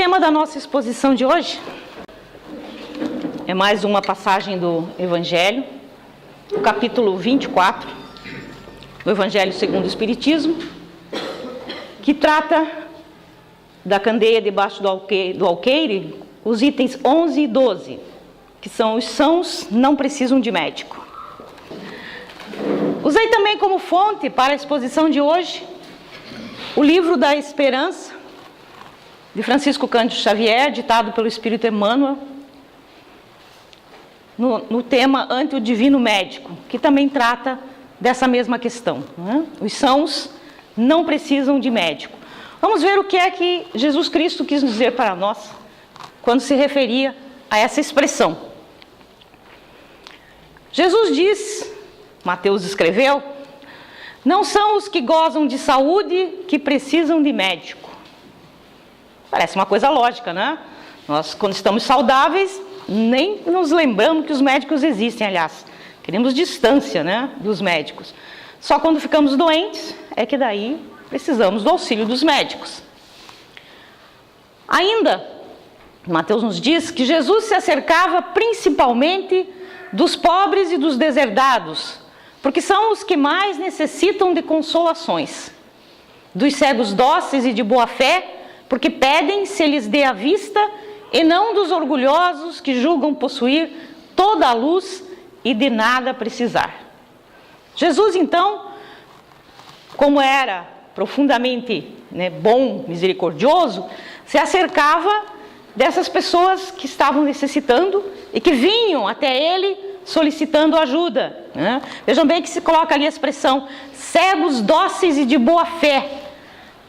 tema da nossa exposição de hoje é mais uma passagem do Evangelho, o capítulo 24 do Evangelho segundo o Espiritismo, que trata da candeia debaixo do alqueire, os itens 11 e 12, que são os sãos não precisam de médico. Usei também como fonte para a exposição de hoje o livro da Esperança, de Francisco Cândido Xavier, ditado pelo Espírito Emmanuel, no tema Ante o Divino Médico, que também trata dessa mesma questão, né? Os sãos não precisam de médico. Vamos ver o que é que Jesus Cristo quis dizer para nós quando se referia a essa expressão. Jesus diz, Mateus escreveu, não são os que gozam de saúde que precisam de médico. Parece uma coisa lógica, né? Nós, quando estamos saudáveis, nem nos lembramos que os médicos existem, aliás. Queremos distância, né, dos médicos. Só quando ficamos doentes é que daí precisamos do auxílio dos médicos. Ainda, Mateus nos diz que Jesus se acercava principalmente dos pobres e dos deserdados, porque são os que mais necessitam de consolações. Dos cegos dóceis e de boa fé, porque pedem se lhes dê a vista, e não dos orgulhosos que julgam possuir toda a luz e de nada precisar. Jesus, então, como era profundamente, bom, misericordioso, se acercava dessas pessoas que estavam necessitando e que vinham até ele solicitando ajuda, né? Vejam bem que se coloca ali a expressão cegos, dóceis e de boa fé,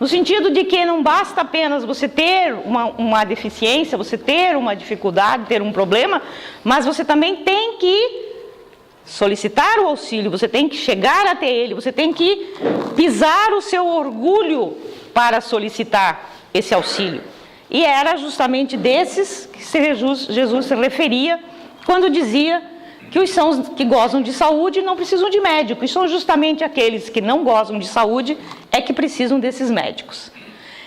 no sentido de que não basta apenas você ter uma deficiência, você ter uma dificuldade, ter um problema, mas você também tem que solicitar o auxílio, você tem que chegar até ele, você tem que pisar o seu orgulho para solicitar esse auxílio. E era justamente desses que Jesus se referia quando dizia que os sãos que gozam de saúde não precisam de médico, e são justamente aqueles que não gozam de saúde é que precisam desses médicos.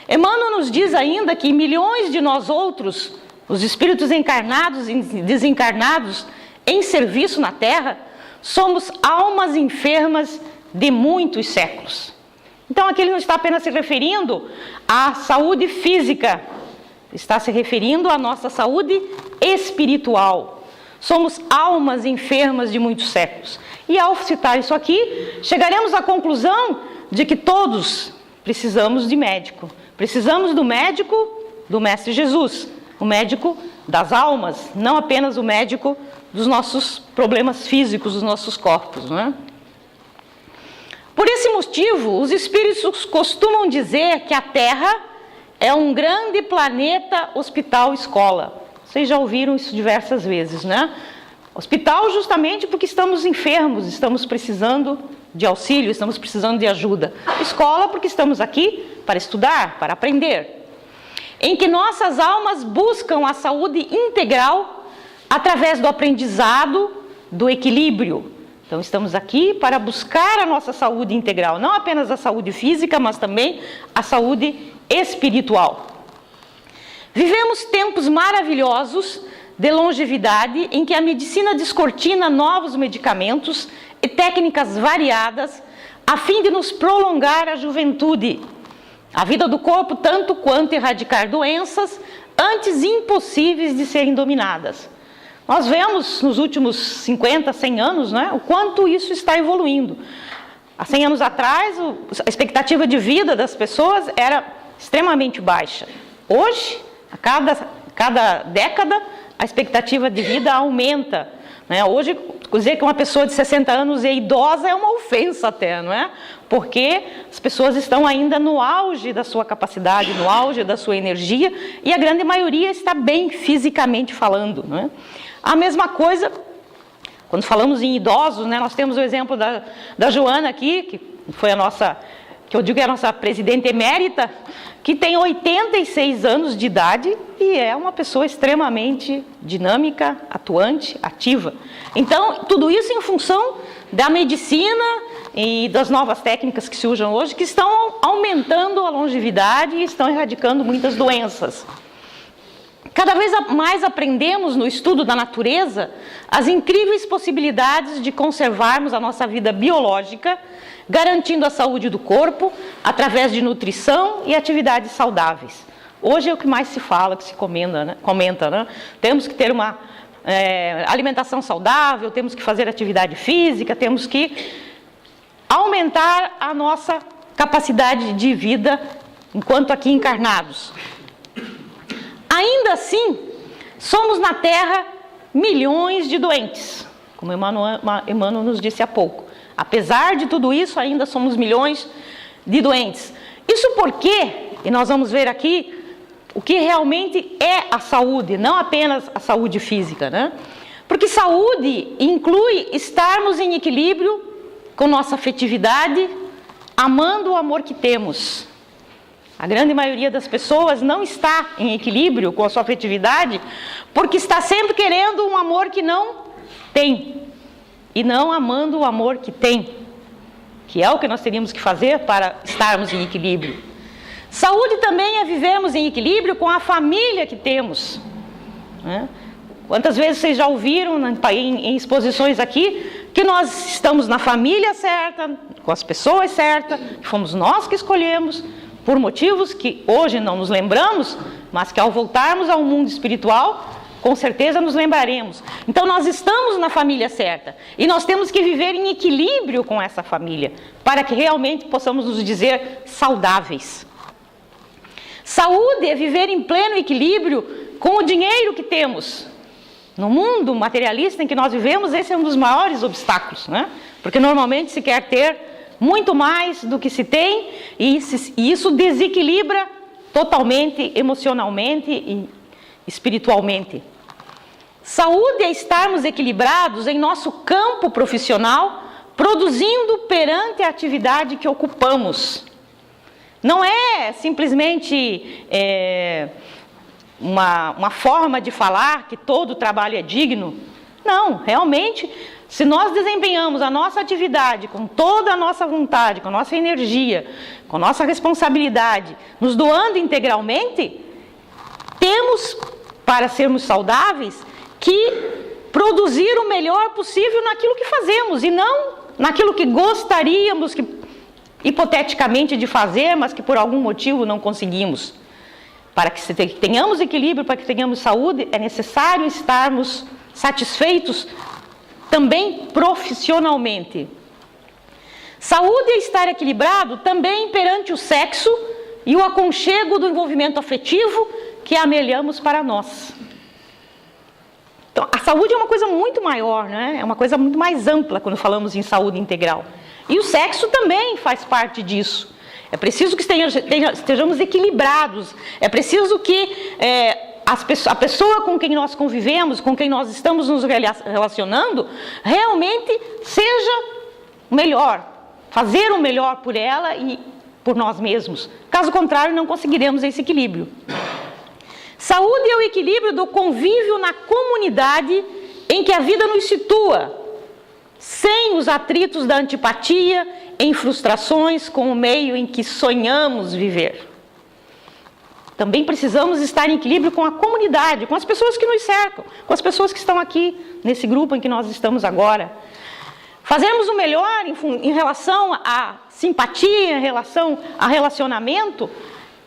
Emmanuel nos diz ainda que milhões de nós outros, os espíritos encarnados e desencarnados em serviço na Terra, somos almas enfermas de muitos séculos. Então aqui ele não está apenas se referindo à saúde física, está se referindo à nossa saúde espiritual. Somos almas enfermas de muitos séculos. E ao citar isso aqui, chegaremos à conclusão de que todos precisamos de médico. Precisamos do médico do Mestre Jesus, o médico das almas, não apenas o médico dos nossos problemas físicos, dos nossos corpos, não é? Por esse motivo, os espíritos costumam dizer que a Terra é um grande planeta hospital-escola. Vocês já ouviram isso diversas vezes, né? Hospital justamente porque estamos enfermos, estamos precisando de auxílio, estamos precisando de ajuda. Escola porque estamos aqui para estudar, para aprender. Em que nossas almas buscam a saúde integral através do aprendizado, do equilíbrio. Então estamos aqui para buscar a nossa saúde integral, não apenas a saúde física, mas também a saúde espiritual. Vivemos tempos maravilhosos de longevidade em que a medicina descortina novos medicamentos e técnicas variadas a fim de nos prolongar a juventude, a vida do corpo, tanto quanto erradicar doenças antes impossíveis de serem dominadas. Nós vemos nos últimos 50, 100 anos, né, o quanto isso está evoluindo. Há 100 anos atrás, a expectativa de vida das pessoas era extremamente baixa. Hoje, a cada década, a expectativa de vida aumenta, né? Hoje, dizer que uma pessoa de 60 anos é idosa é uma ofensa até, não é? Porque as pessoas estão ainda no auge da sua capacidade, no auge da sua energia, e a grande maioria está bem fisicamente falando, não é? A mesma coisa, quando falamos em idosos, né? Nós temos o exemplo da Joana aqui, que foi que eu digo que é a nossa presidente emérita, que tem 86 anos de idade e é uma pessoa extremamente dinâmica, atuante, ativa. Então, tudo isso em função da medicina e das novas técnicas que se usam hoje, que estão aumentando a longevidade e estão erradicando muitas doenças. Cada vez mais aprendemos no estudo da natureza as incríveis possibilidades de conservarmos a nossa vida biológica, garantindo a saúde do corpo através de nutrição e atividades saudáveis. Hoje é o que mais se fala, que se comenta, né? Temos que ter uma alimentação saudável, temos que fazer atividade física, temos que aumentar a nossa capacidade de vida enquanto aqui encarnados. Ainda assim, somos na Terra milhões de doentes, como Emmanuel nos disse há pouco. Apesar de tudo isso, ainda somos milhões de doentes. Isso porque, e nós vamos ver aqui, o que realmente é a saúde, não apenas a saúde física, né? Porque saúde inclui estarmos em equilíbrio com nossa afetividade, amando o amor que temos. A grande maioria das pessoas não está em equilíbrio com a sua afetividade porque está sempre querendo um amor que não tem e não amando o amor que tem, que é o que nós teríamos que fazer para estarmos em equilíbrio. Saúde também é vivermos em equilíbrio com a família que temos, né? Quantas vezes vocês já ouviram em exposições aqui que nós estamos na família certa, com as pessoas certas, que fomos nós que escolhemos, por motivos que hoje não nos lembramos, mas que ao voltarmos ao mundo espiritual, com certeza nos lembraremos. Então nós estamos na família certa e nós temos que viver em equilíbrio com essa família, para que realmente possamos nos dizer saudáveis. Saúde é viver em pleno equilíbrio com o dinheiro que temos. No mundo materialista em que nós vivemos, esse é um dos maiores obstáculos, né? Porque normalmente se quer ter muito mais do que se tem, e isso desequilibra totalmente, emocionalmente e espiritualmente. Saúde é estarmos equilibrados em nosso campo profissional, produzindo perante a atividade que ocupamos. Não é simplesmente uma forma de falar que todo trabalho é digno. Não, realmente, se nós desempenhamos a nossa atividade com toda a nossa vontade, com a nossa energia, com a nossa responsabilidade, nos doando integralmente, temos, para sermos saudáveis, que produzir o melhor possível naquilo que fazemos e não naquilo que gostaríamos, hipoteticamente, de fazer, mas que por algum motivo não conseguimos. Para que tenhamos equilíbrio, para que tenhamos saúde, é necessário estarmos satisfeitos também profissionalmente. Saúde é estar equilibrado também perante o sexo e o aconchego do envolvimento afetivo que amelhamos para nós. Então, a saúde é uma coisa muito maior, né? É uma coisa muito mais ampla quando falamos em saúde integral. E o sexo também faz parte disso. É preciso que estejamos equilibrados. É preciso que a pessoa com quem nós convivemos, com quem nós estamos nos relacionando, realmente seja o melhor. Fazer o melhor por ela e por nós mesmos. Caso contrário, não conseguiremos esse equilíbrio. Saúde é o equilíbrio do convívio na comunidade em que a vida nos situa, sem os atritos da antipatia, em frustrações com o meio em que sonhamos viver. Também precisamos estar em equilíbrio com a comunidade, com as pessoas que nos cercam, com as pessoas que estão aqui, nesse grupo em que nós estamos agora. Fazermos o melhor em relação à simpatia, em relação a relacionamento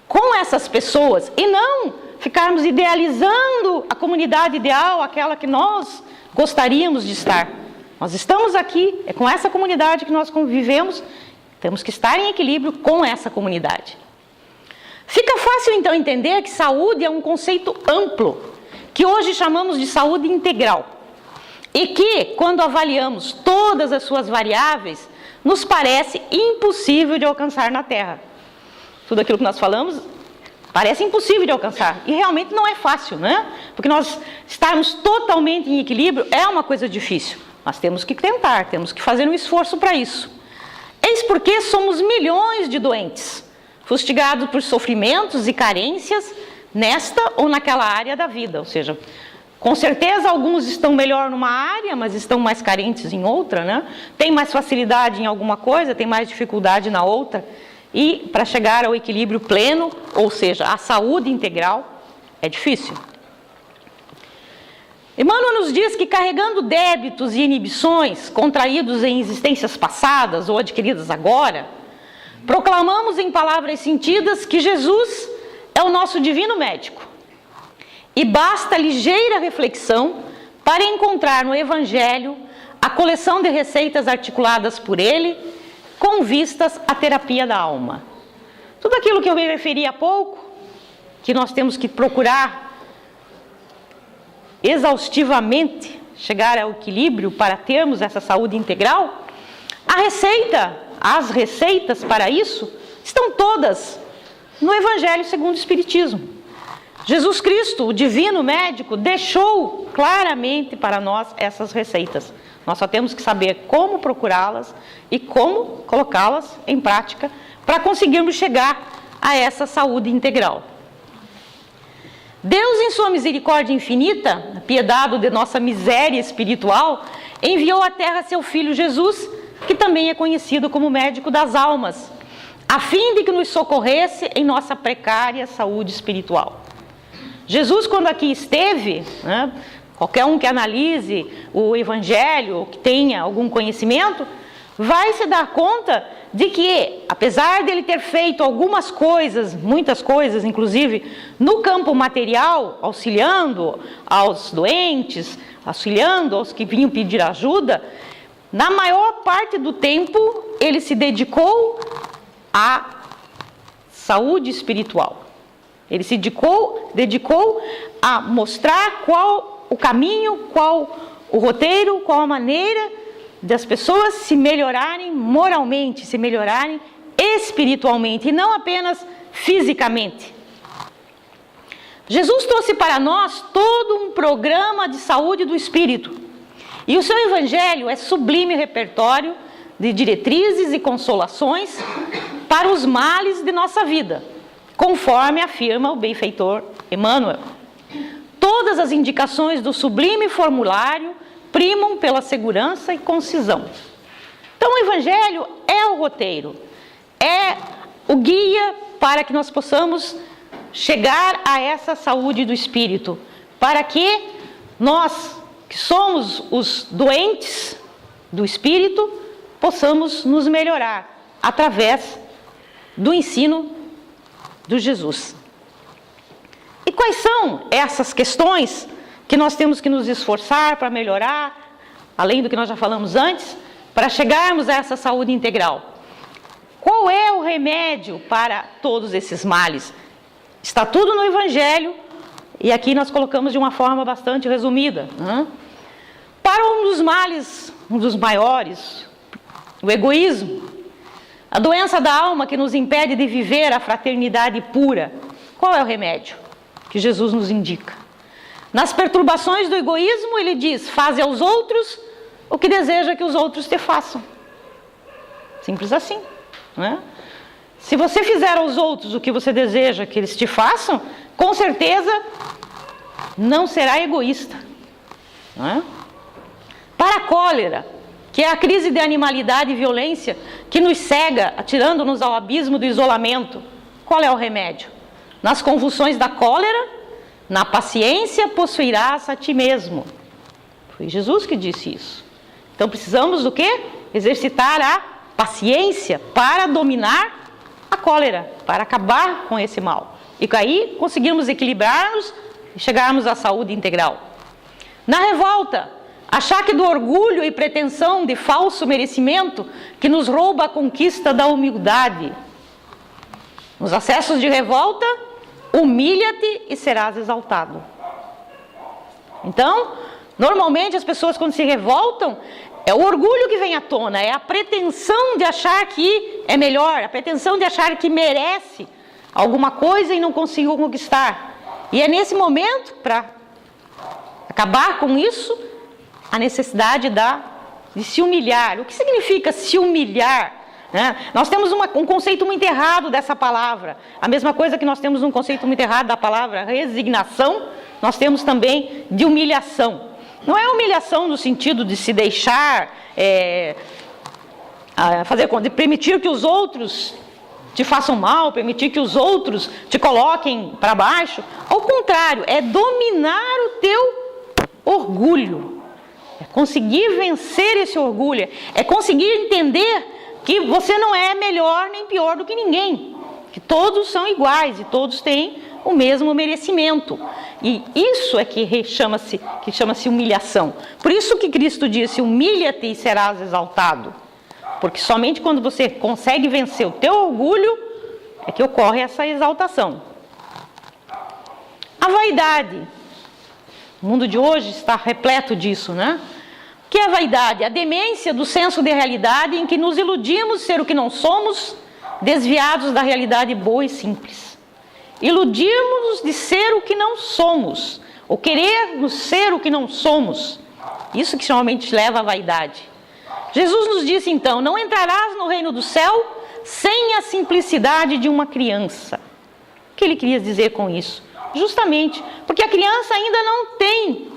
com essas pessoas, e não ficarmos idealizando a comunidade ideal, aquela que nós gostaríamos de estar. Nós estamos aqui, é com essa comunidade que nós convivemos, temos que estar em equilíbrio com essa comunidade. Fica fácil então entender que saúde é um conceito amplo, que hoje chamamos de saúde integral, e que, quando avaliamos todas as suas variáveis, nos parece impossível de alcançar na Terra. Tudo aquilo que nós falamos parece impossível de alcançar, e realmente não é fácil, né? Porque nós estarmos totalmente em equilíbrio é uma coisa difícil. Nós temos que tentar, temos que fazer um esforço para isso. Eis porque somos milhões de doentes, fustigados por sofrimentos e carências nesta ou naquela área da vida. Ou seja, com certeza alguns estão melhor numa área, mas estão mais carentes em outra, né? Tem mais facilidade em alguma coisa, tem mais dificuldade na outra. E para chegar ao equilíbrio pleno, ou seja, a saúde integral, é difícil. Emmanuel nos diz que carregando débitos e inibições contraídos em existências passadas ou adquiridas agora, proclamamos em palavras sentidas que Jesus é o nosso divino médico. E basta ligeira reflexão para encontrar no Evangelho a coleção de receitas articuladas por ele com vistas à terapia da alma. Tudo aquilo que eu me referi há pouco, que nós temos que procurar exaustivamente chegar ao equilíbrio para termos essa saúde integral, as receitas para isso estão todas no Evangelho segundo o Espiritismo. Jesus Cristo, o divino médico, deixou claramente para nós essas receitas. Nós só temos que saber como procurá-las e como colocá-las em prática para conseguirmos chegar a essa saúde integral. Deus, em sua misericórdia infinita, apiedado de nossa miséria espiritual, enviou à terra seu Filho Jesus, que também é conhecido como médico das almas, a fim de que nos socorresse em nossa precária saúde espiritual. Jesus, quando aqui esteve, qualquer um que analise o Evangelho, que tenha algum conhecimento, vai se dar conta de que, apesar dele ter feito algumas coisas, muitas coisas, inclusive no campo material, auxiliando aos doentes, auxiliando aos que vinham pedir ajuda, na maior parte do tempo ele se dedicou à saúde espiritual. Ele se dedicou a mostrar qual o caminho, qual o roteiro, qual a maneira das pessoas se melhorarem moralmente, se melhorarem espiritualmente e não apenas fisicamente. Jesus trouxe para nós todo um programa de saúde do espírito. E o seu Evangelho é sublime repertório de diretrizes e consolações para os males de nossa vida, conforme afirma o benfeitor Emmanuel. Todas as indicações do sublime formulário primam pela segurança e concisão. Então o Evangelho é o roteiro, é o guia para que nós possamos chegar a essa saúde do espírito, para que nós, que somos os doentes do espírito, possamos nos melhorar através do ensino do Jesus. E quais são essas questões que nós temos que nos esforçar para melhorar, além do que nós já falamos antes, para chegarmos a essa saúde integral? Qual é o remédio para todos esses males? Está tudo no Evangelho, e aqui nós colocamos de uma forma bastante resumida. Para um dos males, um dos maiores, o egoísmo, a doença da alma que nos impede de viver a fraternidade pura, qual é o remédio que Jesus nos indica? Nas perturbações do egoísmo, ele diz: faze aos outros o que deseja que os outros te façam. Simples assim, não é? Se você fizer aos outros o que você deseja que eles te façam, com certeza não será egoísta, não é? Para a cólera, que é a crise de animalidade e violência que nos cega, atirando-nos ao abismo do isolamento, qual é o remédio? Nas convulsões da cólera, na paciência possuirás a ti mesmo. Foi Jesus que disse isso. Então precisamos do quê? Exercitar a paciência para dominar a cólera, para acabar com esse mal. E aí conseguirmos equilibrar-nos e chegarmos à saúde integral. Na revolta, achar que do orgulho e pretensão de falso merecimento que nos rouba a conquista da humildade. Nos acessos de revolta, humilha-te e serás exaltado. Então, normalmente as pessoas quando se revoltam, é o orgulho que vem à tona, é a pretensão de achar que é melhor, a pretensão de achar que merece alguma coisa e não conseguiu conquistar. E é nesse momento, para acabar com isso, a necessidade de se humilhar. O que significa se humilhar? Nós temos um conceito muito errado dessa palavra. A mesma coisa que nós temos um conceito muito errado da palavra resignação, nós temos também de humilhação. Não é humilhação no sentido de se deixar, de permitir que os outros te façam mal, permitir que os outros te coloquem para baixo. Ao contrário, é dominar o teu orgulho. É conseguir vencer esse orgulho. É conseguir entender que você não é melhor nem pior do que ninguém. Que todos são iguais e todos têm o mesmo merecimento. E isso é que chama-se humilhação. Por isso que Cristo disse: humilha-te e serás exaltado. Porque somente quando você consegue vencer o teu orgulho é que ocorre essa exaltação. A vaidade. O mundo de hoje está repleto disso, né? O que é a vaidade? A demência do senso de realidade em que nos iludimos ser o que não somos, desviados da realidade boa e simples. Iludimos-nos de ser o que não somos, ou querermos ser o que não somos. Isso que normalmente leva à vaidade. Jesus nos disse então: não entrarás no reino do céu sem a simplicidade de uma criança. O que ele queria dizer com isso? Justamente porque a criança ainda não tem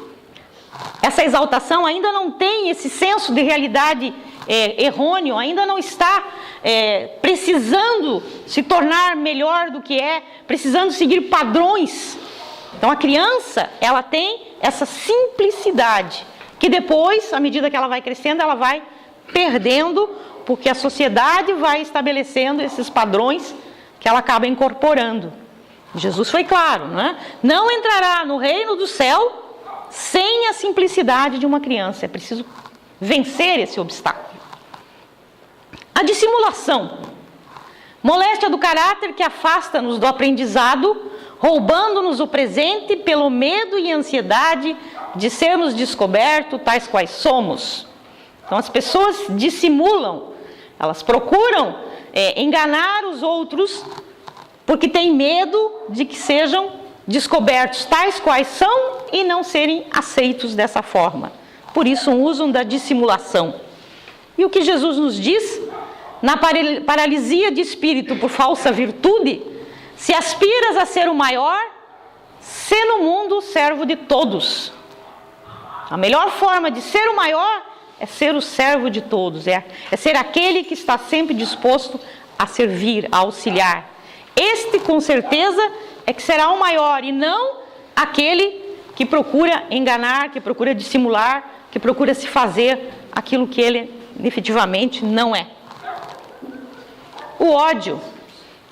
essa exaltação, ainda não tem esse senso de realidade errôneo, ainda não está precisando se tornar melhor do que é, precisando seguir padrões. Então a criança, ela tem essa simplicidade, que depois, à medida que ela vai crescendo, ela vai perdendo, porque a sociedade vai estabelecendo esses padrões que ela acaba incorporando. Jesus foi claro, né? Não entrará no reino do céu sem a simplicidade de uma criança. É preciso vencer esse obstáculo. A dissimulação. Moléstia do caráter que afasta-nos do aprendizado, roubando-nos o presente pelo medo e ansiedade de sermos descobertos tais quais somos. Então as pessoas dissimulam, elas procuram enganar os outros porque têm medo de que sejam descobertos tais quais são e não serem aceitos dessa forma. Por isso usam da dissimulação. E o que Jesus nos diz? Na paralisia de espírito por falsa virtude, se aspiras a ser o maior, sê no mundo servo de todos. A melhor forma de ser o maior é ser o servo de todos, é ser aquele que está sempre disposto a servir, a auxiliar. Este, com certeza, é que será o maior e não aquele que procura enganar, que procura dissimular, que procura se fazer aquilo que ele efetivamente não é. O ódio.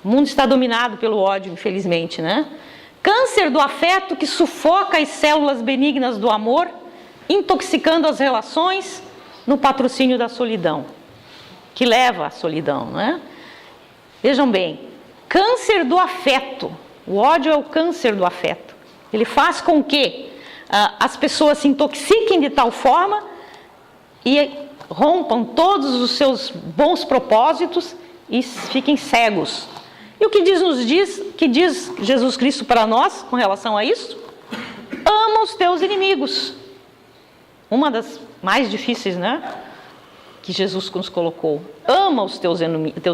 O mundo está dominado pelo ódio, infelizmente, né? Câncer do afeto que sufoca as células benignas do amor, intoxicando as relações no patrocínio da solidão, que leva à solidão, né? Vejam bem, câncer do afeto. O ódio é o câncer do afeto. Ele faz com que as pessoas se intoxiquem de tal forma e rompam todos os seus bons propósitos e fiquem cegos. E o que diz Jesus Cristo para nós com relação a isso? Ama os teus inimigos. Uma das mais difíceis, né? Que Jesus nos colocou. Ama os teus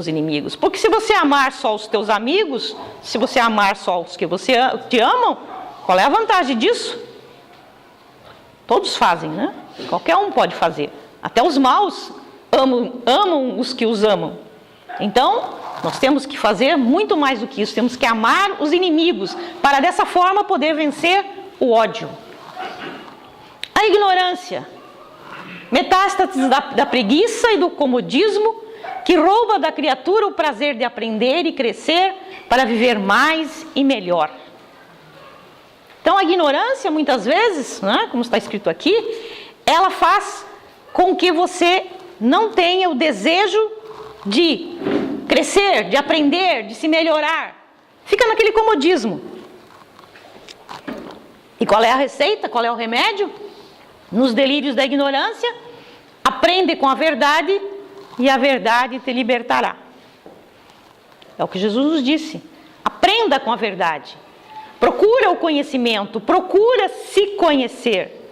inimigos. Porque se você amar só os teus amigos, se você amar só os que te amam, qual é a vantagem disso? Todos fazem, né? Qualquer um pode fazer. Até os maus amam os que os amam. Então, nós temos que fazer muito mais do que isso. Temos que amar os inimigos, para dessa forma poder vencer o ódio. A ignorância. Metástases da preguiça e do comodismo, que rouba da criatura o prazer de aprender e crescer para viver mais e melhor. Então a ignorância, muitas vezes, né, como está escrito aqui, ela faz com que você não tenha o desejo de crescer, de aprender, de se melhorar. Fica naquele comodismo. E qual é a receita? Qual é o remédio? Nos delírios da ignorância, aprende com a verdade e a verdade te libertará. É o que Jesus nos disse. Aprenda com a verdade. Procura o conhecimento, procura se conhecer,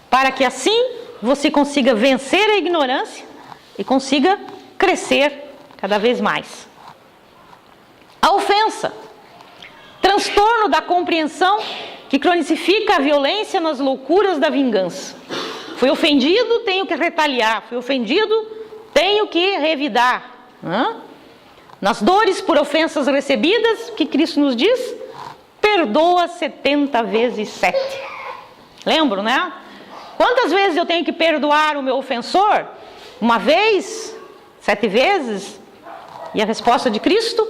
para que assim você consiga vencer a ignorância e consiga crescer cada vez mais. A ofensa. Transtorno da compreensão que cronifica a violência nas loucuras da vingança. Fui ofendido, tenho que retaliar. Fui ofendido, tenho que revidar. Nas dores por ofensas recebidas, o que Cristo nos diz? Perdoa 70 vezes 7. Lembram, né? Quantas vezes eu tenho que perdoar o meu ofensor? Uma vez? 7 vezes? E a resposta de Cristo?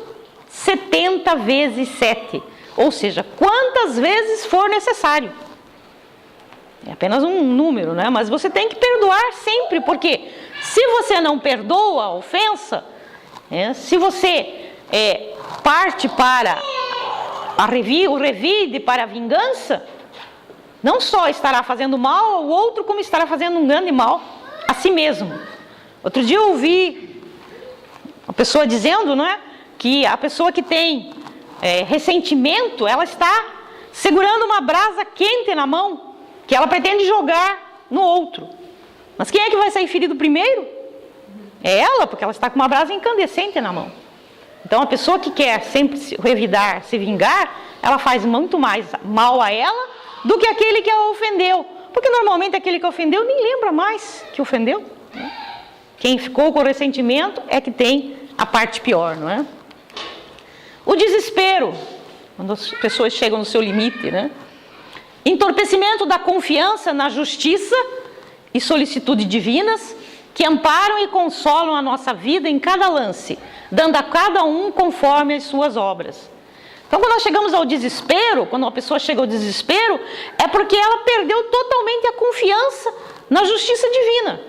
70 vezes 7. Ou seja, quantas vezes for necessário. É apenas um número, né? Mas você tem que perdoar sempre, porque se você não perdoa a ofensa, se você parte para o revide, para a vingança, não só estará fazendo mal ao outro, como estará fazendo um grande mal a si mesmo. Outro dia eu ouvi uma pessoa dizendo, não é, que a pessoa que tem ressentimento, ela está segurando uma brasa quente na mão, que ela pretende jogar no outro. Mas quem é que vai sair ferido primeiro? É ela, porque ela está com uma brasa incandescente na mão. Então a pessoa que quer sempre se revidar, se vingar, ela faz muito mais mal a ela do que aquele que a ofendeu. Porque normalmente aquele que ofendeu nem lembra mais que ofendeu. Né? Quem ficou com ressentimento é que tem a parte pior, não é? O desespero, quando as pessoas chegam no seu limite, né? Entorpecimento da confiança na justiça e solicitude divinas, que amparam e consolam a nossa vida em cada lance, dando a cada um conforme as suas obras. Então, quando nós chegamos ao desespero, quando uma pessoa chega ao desespero, é porque ela perdeu totalmente a confiança na justiça divina.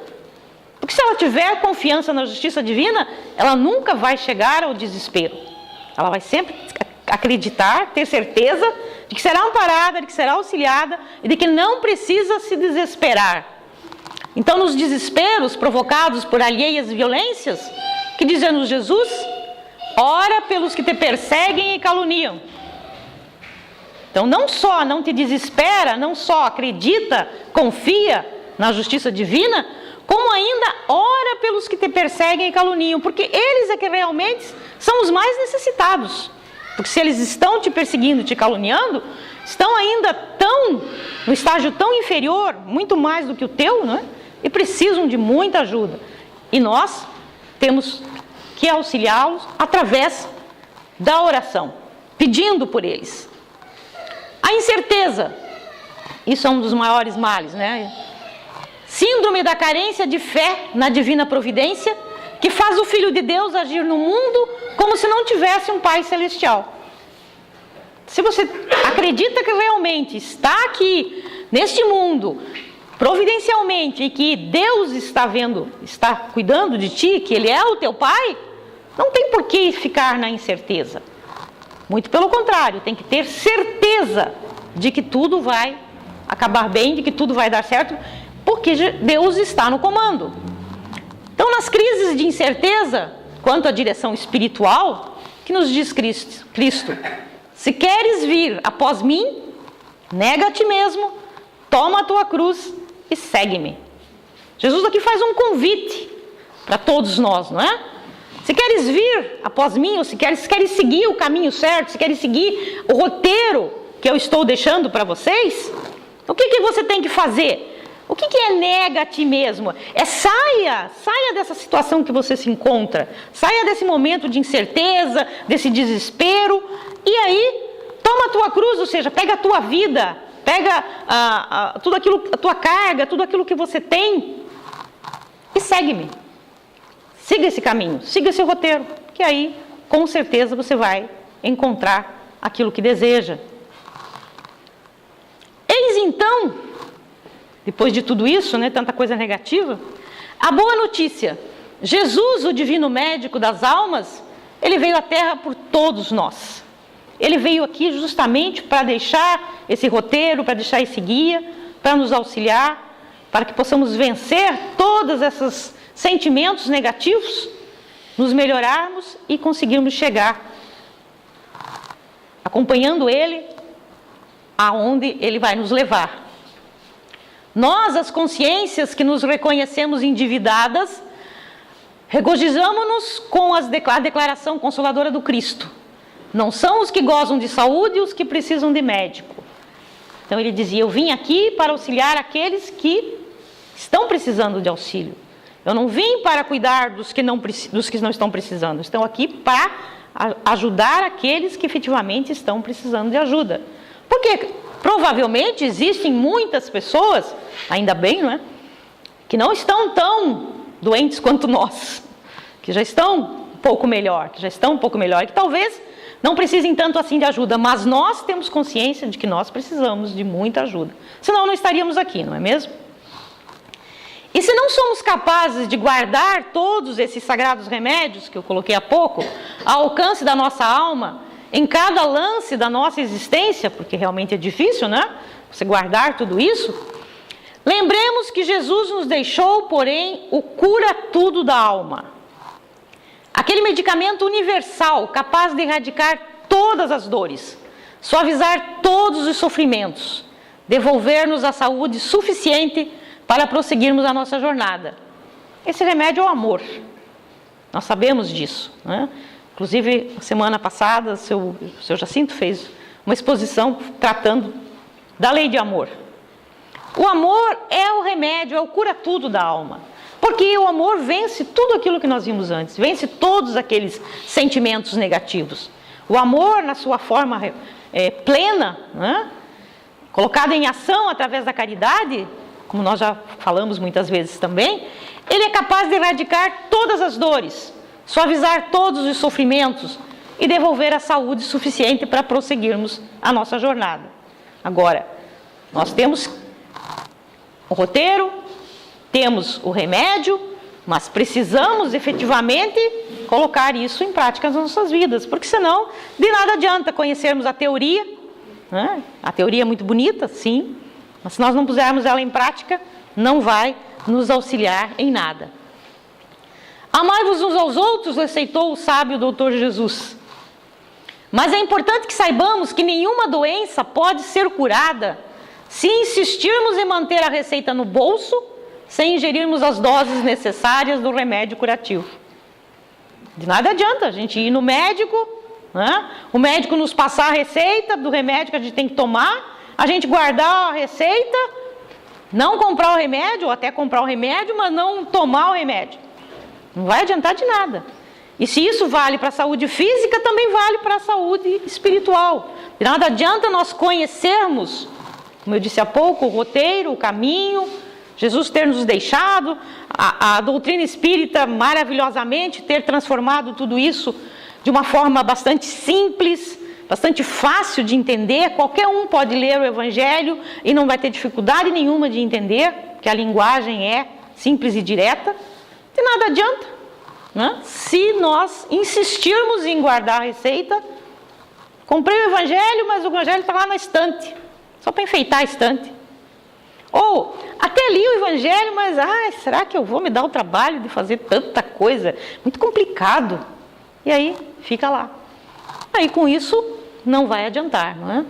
Porque se ela tiver confiança na justiça divina, ela nunca vai chegar ao desespero. Ela vai sempre acreditar, ter certeza de que será amparada, de que será auxiliada e de que não precisa se desesperar. Então, nos desesperos provocados por alheias violências, que diz-nos Jesus, ora pelos que te perseguem e caluniam. Então, não só não te desespera, não só acredita, confia na justiça divina, como ainda ora pelos que te perseguem e caluniam, porque eles é que realmente são os mais necessitados. Porque se eles estão te perseguindo, te caluniando, estão ainda no estágio tão inferior, muito mais do que o teu, não é? E precisam de muita ajuda. E nós temos que auxiliá-los através da oração, pedindo por eles. A incerteza, isso é um dos maiores males, né? Síndrome da carência de fé na divina providência, que faz o Filho de Deus agir no mundo como se não tivesse um Pai Celestial. Se você acredita que realmente está aqui, neste mundo, providencialmente, e que Deus está cuidando de ti, que Ele é o teu Pai, não tem por que ficar na incerteza. Muito pelo contrário, tem que ter certeza de que tudo vai acabar bem, de que tudo vai dar certo, porque Deus está no comando. Então, nas crises de incerteza, quanto à direção espiritual, que nos diz Cristo, se queres vir após mim, nega a ti mesmo, toma a tua cruz e segue-me. Jesus aqui faz um convite para todos nós, não é? Se queres vir após mim, ou se queres seguir o caminho certo, se queres seguir o roteiro que eu estou deixando para vocês, o que você tem que fazer? O que é nega a ti mesmo? Saia dessa situação que você se encontra, saia desse momento de incerteza, desse desespero, e aí toma a tua cruz, ou seja, pega a tua vida, pega tudo aquilo, a tua carga, tudo aquilo que você tem e segue-me. Siga esse caminho, siga esse roteiro, que aí com certeza você vai encontrar aquilo que deseja. Eis então, depois de tudo isso, né, tanta coisa negativa, a boa notícia: Jesus, o divino médico das almas, ele veio à Terra por todos nós. Ele veio aqui justamente para deixar esse roteiro, para deixar esse guia, para nos auxiliar, para que possamos vencer todos esses sentimentos negativos, nos melhorarmos e conseguirmos chegar, acompanhando Ele, aonde Ele vai nos levar. Nós, as consciências que nos reconhecemos endividadas, regozijamo-nos com a declaração consoladora do Cristo. Não são os que gozam de saúde os que precisam de médico. Então ele dizia, eu vim aqui para auxiliar aqueles que estão precisando de auxílio. Eu não vim para cuidar dos que não estão precisando. Estou aqui para ajudar aqueles que efetivamente estão precisando de ajuda. Por que provavelmente existem muitas pessoas, ainda bem, não é? Que não estão tão doentes quanto nós, que já estão um pouco melhor, e que talvez não precisem tanto assim de ajuda, mas nós temos consciência de que nós precisamos de muita ajuda, senão não estaríamos aqui, não é mesmo? E se não somos capazes de guardar todos esses sagrados remédios que eu coloquei há pouco, ao alcance da nossa alma, em cada lance da nossa existência, porque realmente é difícil, né? Você guardar tudo isso. Lembremos que Jesus nos deixou, porém, o cura-tudo da alma. Aquele medicamento universal, capaz de erradicar todas as dores, suavizar todos os sofrimentos, devolver-nos a saúde suficiente para prosseguirmos a nossa jornada. Esse remédio é o amor. Nós sabemos disso, né? Inclusive, na semana passada, o seu Jacinto fez uma exposição tratando da lei de amor. O amor é o remédio, é o cura-tudo da alma. Porque o amor vence tudo aquilo que nós vimos antes, vence todos aqueles sentimentos negativos. O amor, na sua forma plena, né? Colocado em ação através da caridade, como nós já falamos muitas vezes também, ele é capaz de erradicar todas as dores, suavizar todos os sofrimentos e devolver a saúde suficiente para prosseguirmos a nossa jornada. Agora, nós temos o roteiro, temos o remédio, mas precisamos efetivamente colocar isso em prática nas nossas vidas, porque senão de nada adianta conhecermos a teoria, né? A teoria é muito bonita, sim, mas se nós não pusermos ela em prática, não vai nos auxiliar em nada. Amai-vos uns aos outros, receitou o sábio doutor Jesus. Mas é importante que saibamos que nenhuma doença pode ser curada se insistirmos em manter a receita no bolso, sem ingerirmos as doses necessárias do remédio curativo. De nada adianta a gente ir no médico, né? O médico nos passar a receita do remédio que a gente tem que tomar, a gente guardar a receita, não comprar o remédio, ou até comprar o remédio, mas não tomar o remédio. Não vai adiantar de nada. E se isso vale para a saúde física, também vale para a saúde espiritual. De nada adianta nós conhecermos, como eu disse há pouco, o roteiro, o caminho, Jesus ter nos deixado, a doutrina espírita maravilhosamente ter transformado tudo isso de uma forma bastante simples, bastante fácil de entender. Qualquer um pode ler o Evangelho e não vai ter dificuldade nenhuma de entender, porque a linguagem é simples e direta. De nada adianta, né? Se nós insistirmos em guardar a receita. Comprei o Evangelho, mas o Evangelho está lá na estante, só para enfeitar a estante. Ou, até li o Evangelho, mas será que eu vou me dar o trabalho de fazer tanta coisa? Muito complicado. E aí, fica lá. Aí, com isso, não vai adiantar, não é?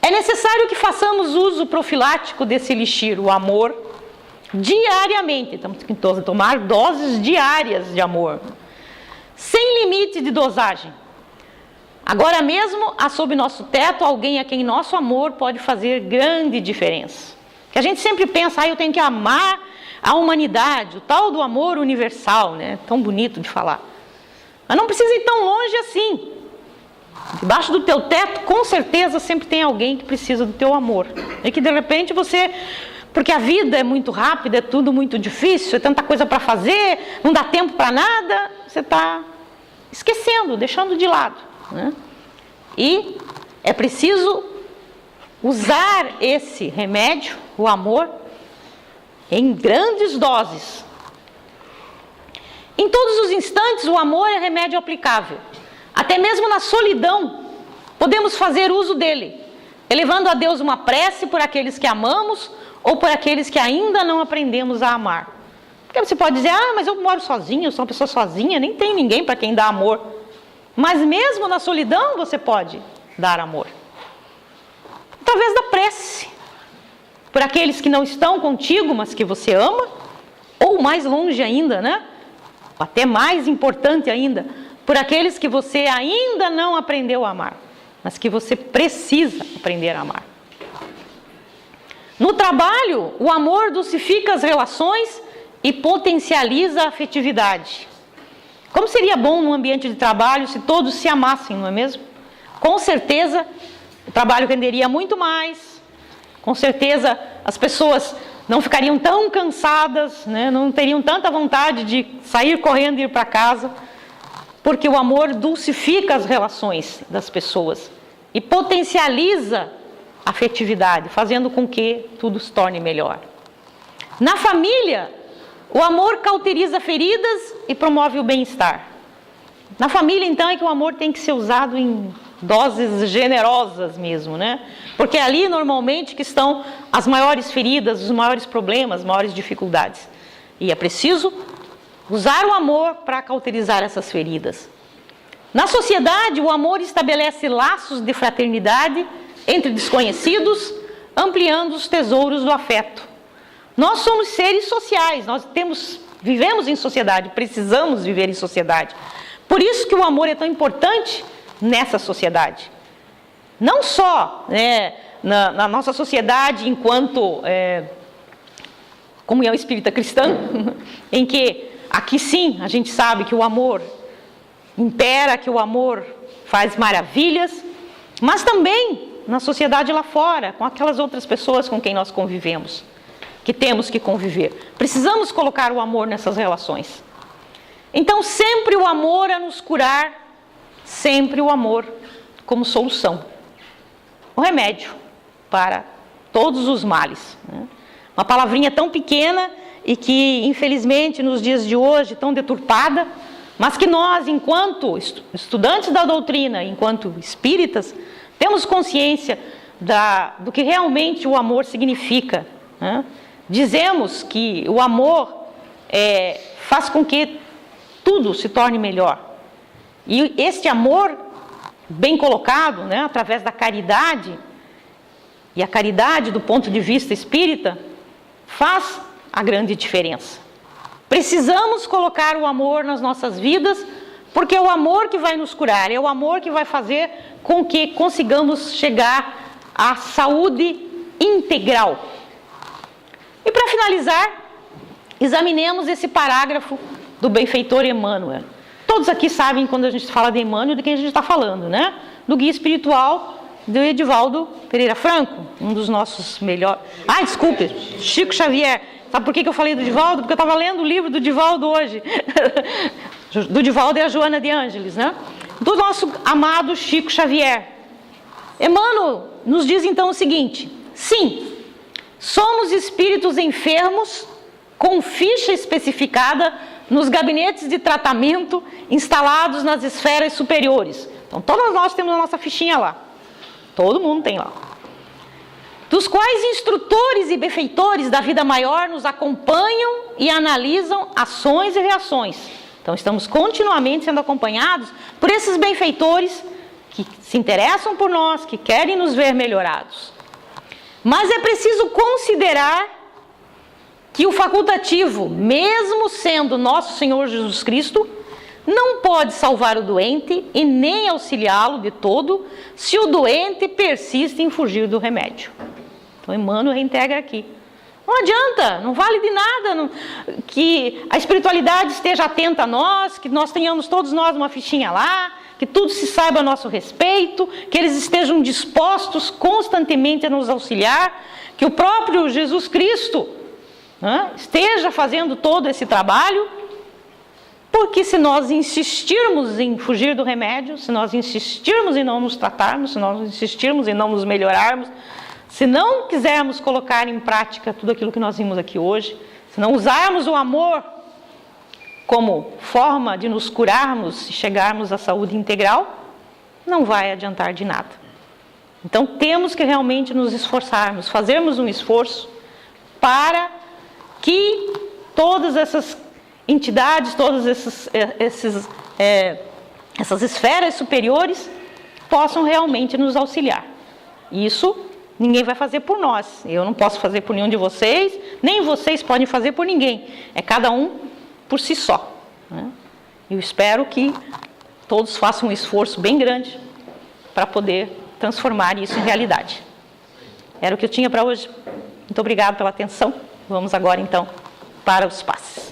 É necessário que façamos uso profilático desse elixir, o amor, diariamente. Temos que tomar doses diárias de amor, sem limite de dosagem. Agora mesmo, há sob nosso teto alguém a quem nosso amor pode fazer grande diferença. Que a gente sempre pensa, eu tenho que amar a humanidade, o tal do amor universal, né? Tão bonito de falar. Mas não precisa ir tão longe assim. Debaixo do teu teto, com certeza, sempre tem alguém que precisa do teu amor. E que de repente você... Porque a vida é muito rápida, é tudo muito difícil, é tanta coisa para fazer, não dá tempo para nada, você está esquecendo, deixando de lado, né? E é preciso usar esse remédio, o amor, em grandes doses. Em todos os instantes, o amor é remédio aplicável. Até mesmo na solidão, podemos fazer uso dele, elevando a Deus uma prece por aqueles que amamos ou por aqueles que ainda não aprendemos a amar. Porque você pode dizer, mas eu moro sozinho, eu sou uma pessoa sozinha, nem tem ninguém para quem dar amor. Mas mesmo na solidão você pode dar amor. Através da prece. Por aqueles que não estão contigo, mas que você ama. Ou mais longe ainda, né? Até mais importante ainda, por aqueles que você ainda não aprendeu a amar, mas que você precisa aprender a amar. No trabalho, o amor dulcifica as relações e potencializa a afetividade. Como seria bom num ambiente de trabalho se todos se amassem, não é mesmo? Com certeza, o trabalho renderia muito mais, com certeza as pessoas não ficariam tão cansadas, né? Não teriam tanta vontade de sair correndo e ir para casa, porque o amor dulcifica as relações das pessoas e potencializa a afetividade, fazendo com que tudo se torne melhor. Na família, o amor cauteriza feridas e promove o bem-estar. Na família, então, é que o amor tem que ser usado em doses generosas mesmo, né? Porque é ali, normalmente, que estão as maiores feridas, os maiores problemas, as maiores dificuldades. E é preciso usar o amor para cauterizar essas feridas. Na sociedade, o amor estabelece laços de fraternidade entre desconhecidos, ampliando os tesouros do afeto. Nós somos seres sociais, vivemos em sociedade, precisamos viver em sociedade. Por isso que o amor é tão importante nessa sociedade. Não só na nossa sociedade enquanto comunhão espírita cristã, em que aqui sim a gente sabe que o amor impera, que o amor faz maravilhas, mas também na sociedade lá fora, com aquelas outras pessoas com quem nós convivemos, que temos que conviver. Precisamos colocar o amor nessas relações. Então, sempre o amor a nos curar, sempre o amor como solução. O remédio para todos os males. Né? Uma palavrinha tão pequena e que, infelizmente, nos dias de hoje, tão deturpada, mas que nós, enquanto estudantes da doutrina, enquanto espíritas, temos consciência do que realmente o amor significa. Né? Dizemos que o amor faz com que tudo se torne melhor. E este amor, bem colocado, né, através da caridade, e a caridade do ponto de vista espírita, faz a grande diferença. Precisamos colocar o amor nas nossas vidas, porque é o amor que vai nos curar, é o amor que vai fazer com que consigamos chegar à saúde integral. E para finalizar, examinemos esse parágrafo do benfeitor Emmanuel. Todos aqui sabem, quando a gente fala de Emmanuel, de quem a gente está falando, né? Do guia espiritual do Edivaldo Pereira Franco, um dos nossos melhores... desculpe, Chico Xavier. Sabe por que eu falei do Divaldo? Porque eu estava lendo o livro do Divaldo hoje. Do Divaldo e a Joana de Ângeles, né? Do nosso amado Chico Xavier. Emmanuel nos diz então o seguinte: sim, somos espíritos enfermos com ficha especificada nos gabinetes de tratamento instalados nas esferas superiores. Então todos nós temos a nossa fichinha lá. Todo mundo tem lá. Dos quais instrutores e benfeitores da vida maior nos acompanham e analisam ações e reações. Então estamos continuamente sendo acompanhados por esses benfeitores que se interessam por nós, que querem nos ver melhorados. Mas é preciso considerar que o facultativo, mesmo sendo nosso Senhor Jesus Cristo, não pode salvar o doente e nem auxiliá-lo de todo se o doente persiste em fugir do remédio. Então Emmanuel reintegra aqui. Não adianta, não vale de nada que a espiritualidade esteja atenta a nós, que nós tenhamos todos nós uma fichinha lá, que tudo se saiba a nosso respeito, que eles estejam dispostos constantemente a nos auxiliar, que o próprio Jesus Cristo esteja fazendo todo esse trabalho, porque se nós insistirmos em fugir do remédio, se nós insistirmos em não nos tratarmos, se nós insistirmos em não nos melhorarmos, se não quisermos colocar em prática tudo aquilo que nós vimos aqui hoje, se não usarmos o amor como forma de nos curarmos e chegarmos à saúde integral, não vai adiantar de nada. Então temos que realmente nos esforçarmos, fazermos um esforço para que todas essas entidades, todas essas esferas superiores possam realmente nos auxiliar. Isso ninguém vai fazer por nós. Eu não posso fazer por nenhum de vocês, nem vocês podem fazer por ninguém. É cada um por si só. Né? Eu espero que todos façam um esforço bem grande para poder transformar isso em realidade. Era o que eu tinha para hoje. Muito obrigado pela atenção. Vamos agora, então, para os passes.